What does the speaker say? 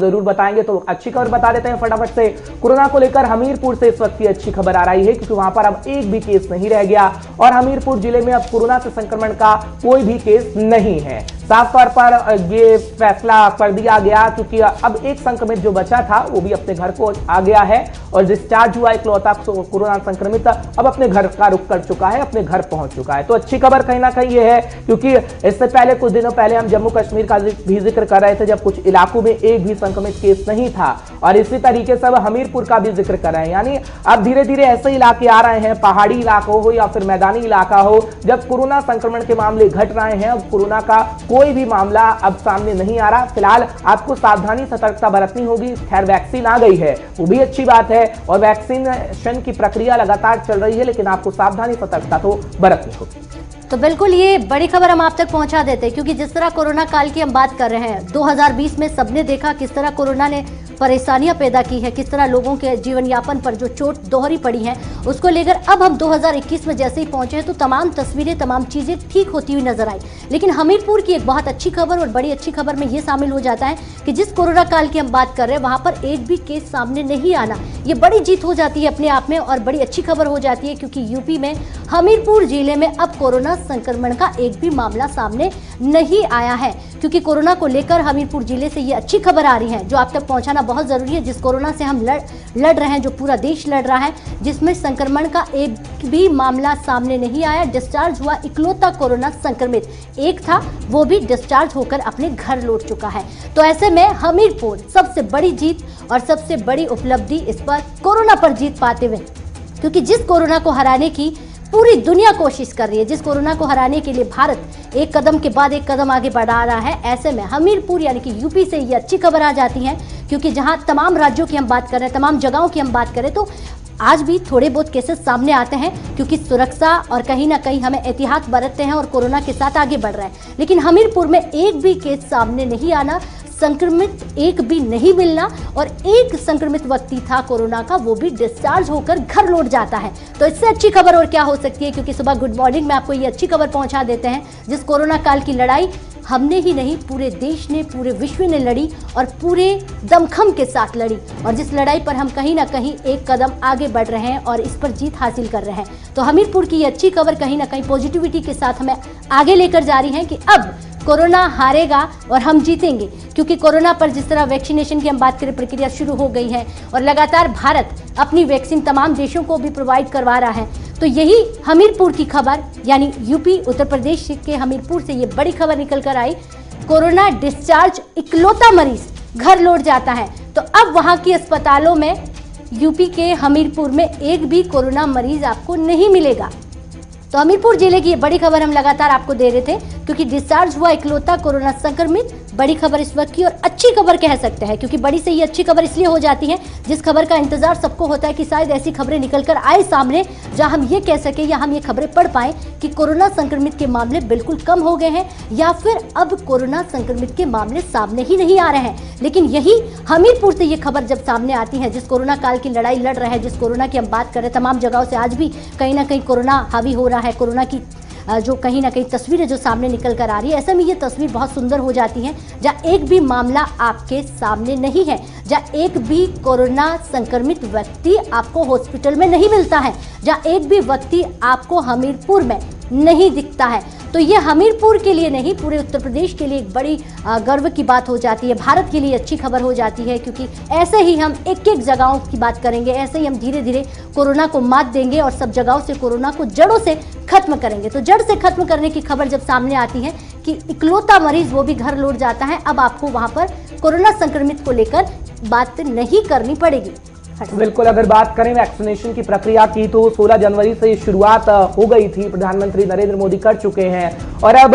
जरूर बताएंगे। तो अच्छी खबर बता देते हैं फटाफट से। कोरोना को लेकर हमीरपुर से इस वक्त की अच्छी खबर आ रही है, क्योंकि वहां पर अब एक भी केस नहीं रह गया और हमीरपुर जिले में अब कोरोना से संक्रमण का कोई भी केस नहीं है। साफ तौर पर ये फैसला कर दिया गया, क्योंकि अब एक संक्रमित जो बचा था वो भी अपने घर को आ गया है और डिस्चार्ज हुआ इकलौता कोरोना संक्रमित अब अपने घर का रुख कर चुका है, अपने घर पहुंच चुका है। तो अच्छी खबर कहीं ना कहीं ये है, क्योंकि इससे पहले कुछ दिनों पहले हम जम्मू कश्मीर का भी जिक्र कर रहे थे, जब कुछ इलाकों में एक भी संक्रमित केस नहीं था, और इसी तरीके से अब हमीरपुर का भी जिक्र कर रहे हैं। यानी अब धीरे धीरे ऐसे इलाके आ रहे हैं, पहाड़ी इलाका हो या फिर मैदानी इलाका हो, जब कोरोना संक्रमण के मामले घट रहे हैं। अब कोरोना का कोई भी मामला अब सामने नहीं आ रहा। फिलहाल आपको सावधानी सतर्कता बरतनी होगी। खैर वैक्सीन आ गई है, वो भी अच्छी बात है, और वैक्सीनेशन की प्रक्रिया लगातार चल रही है, लेकिन आपको सावधानी सतर्कता तो बरतनी होगी। तो बिल्कुल ये बड़ी खबर हम आप तक पहुंचा देते हैं, क्योंकि जिस तरह कोरोना काल की हम बात कर रहे हैं, 2020 में सबने देखा किस तरह कोरोना ने परेशानियां पैदा की है, किस तरह लोगों के जीवन यापन पर जो चोट दोहरी पड़ी है, उसको लेकर अब हम 2021 में जैसे ही पहुंचे हैं तो तमाम तस्वीरें, तमाम चीजें ठीक होती हुई नजर आई। लेकिन हमीरपुर की एक बहुत अच्छी खबर और बड़ी अच्छी खबर में ये शामिल हो जाता है कि जिस कोरोना काल की हम बात कर रहे हैं वहां पर एक भी केस सामने नहीं आना, ये बड़ी जीत हो जाती है अपने आप में और बड़ी अच्छी खबर हो जाती है, क्योंकि यूपी में हमीरपुर जिले में अब कोरोना संक्रमण का एक भी मामला सामने नहीं आया है। क्योंकि कोरोना को लेकर हमीरपुर जिले से ये अच्छी खबर आ रही है जो आप तक पहुंचाना बहुत जरूरी है। जिस कोरोना से हम लड़ रहे हैं, जो पूरा देश लड़ रहा है, जिसमें संक्रमण का एक भी मामला सामने नहीं आया। डिस्चार्ज हुआ इकलौता कोरोना संक्रमित एक था, वो भी डिस्चार्ज होकर अपने घर लौट चुका है। तो ऐसे में हमीरपुर सबसे बड़ी जीत और सबसे बड़ी उपलब्धि इस पर कोरोना पर जीत पाते हुए, क्योंकि जिस कोरोना को हराने की पूरी दुनिया कोशिश कर रही है, जिस कोरोना को हराने के लिए भारत एक कदम के बाद एक कदम आगे बढ़ा रहा है, ऐसे में हमीरपुर यानी कि यूपी से ये अच्छी खबर आ जाती है। क्योंकि जहां तमाम राज्यों की हम बात कर रहे हैं, तमाम जगहों की हम बात करें, तो आज भी थोड़े बहुत केसेस सामने आते हैं, क्योंकि सुरक्षा और कहीं ना कहीं हमें एहतियात बरतते हैं और कोरोना के साथ आगे बढ़ रहे हैं। लेकिन हमीरपुर में एक भी केस सामने नहीं आना, संक्रमित एक भी नहीं मिलना, और एक संक्रमित व्यक्ति था कोरोना का, वो भी डिस्चार्ज होकर घर लौट जाता है। तो इससे अच्छी खबर और क्या हो सकती है, क्योंकि सुबह गुड मॉर्निंग में आपको ये अच्छी खबर पहुंचा देते हैं। जिस कोरोना काल की लड़ाई हमने ही नहीं, पूरे देश ने, पूरे विश्व ने लड़ी और पूरे दमखम के साथ लड़ी, और जिस लड़ाई पर हम कहीं ना कहीं एक कदम आगे बढ़ रहे हैं और इस पर जीत हासिल कर रहे हैं। तो हमीरपुर की ये अच्छी खबर कहीं ना कहीं पॉजिटिविटी के साथ हमें आगे लेकर जा रही है कि अब कोरोना हारेगा और हम जीतेंगे। क्योंकि कोरोना पर जिस तरह वैक्सीनेशन की हम बात करें, प्रक्रिया शुरू हो गई है और लगातार भारत अपनी वैक्सीन तमाम देशों को भी प्रोवाइड करवा रहा है। तो यही हमीरपुर की खबर, यानी यूपी उत्तर प्रदेश के हमीरपुर से ये बड़ी खबर निकल कर आई। कोरोना डिस्चार्ज इकलौता मरीज घर लौट जाता है। तो अब वहां की अस्पतालों में यूपी के हमीरपुर में एक भी कोरोना मरीज आपको नहीं मिलेगा। तो हमीरपुर जिले की ये बड़ी खबर हम लगातार आपको दे रहे थे, क्योंकि डिस्चार्ज हुआ इकलौता कोरोना संक्रमित, बड़ी खबर इस वक्त की, और अच्छी खबर कह सकते हैं, क्योंकि बड़ी से ये अच्छी खबर इसलिए हो जाती है जिस खबर का इंतजार सबको होता है कि शायद ऐसी खबरें निकल कर आए सामने, जहां हम ये कह सके या हम ये खबरें पढ़ पाए कि कोरोना संक्रमित के मामले बिल्कुल कम हो गए हैं, या फिर अब कोरोना संक्रमित के मामले सामने ही नहीं आ रहे हैं। लेकिन यही हमीरपुर से ये खबर जब सामने आती है, जिस कोरोना काल की लड़ाई लड़ रहे हैं, जिस कोरोना की हम बात कर रहे हैं, तमाम जगहों से आज भी कहीं ना कहीं कोरोना हावी हो रहा है, कोरोना की जो कहीं ना कहीं तस्वीरें जो सामने निकल कर आ रही है, ऐसे में ये तस्वीर बहुत सुंदर हो जाती है, जहाँ एक भी मामला आपके सामने नहीं है, जहाँ एक भी कोरोना संक्रमित व्यक्ति आपको हॉस्पिटल में नहीं मिलता है, जहाँ एक भी व्यक्ति आपको हमीरपुर में नहीं दिखता है। तो ये हमीरपुर के लिए नहीं, पूरे उत्तर प्रदेश के लिए एक बड़ी गर्व की बात हो जाती है, भारत के लिए अच्छी खबर हो जाती है। क्योंकि ऐसे ही हम एक एक जगहों की बात करेंगे, ऐसे ही हम धीरे धीरे कोरोना को मात देंगे और सब जगहों से कोरोना को जड़ों से खत्म करेंगे। तो जड़ से खत्म करने की खबर जब सामने आती है कि इकलौता मरीज वो भी घर लौट जाता है, अब आपको वहां पर कोरोना संक्रमित को लेकर बात नहीं करनी पड़ेगी। बिल्कुल, अगर बात करें वैक्सीनेशन की प्रक्रिया की, तो 16 जनवरी से शुरुआत हो गई थी, प्रधानमंत्री नरेंद्र मोदी कर चुके हैं, और अब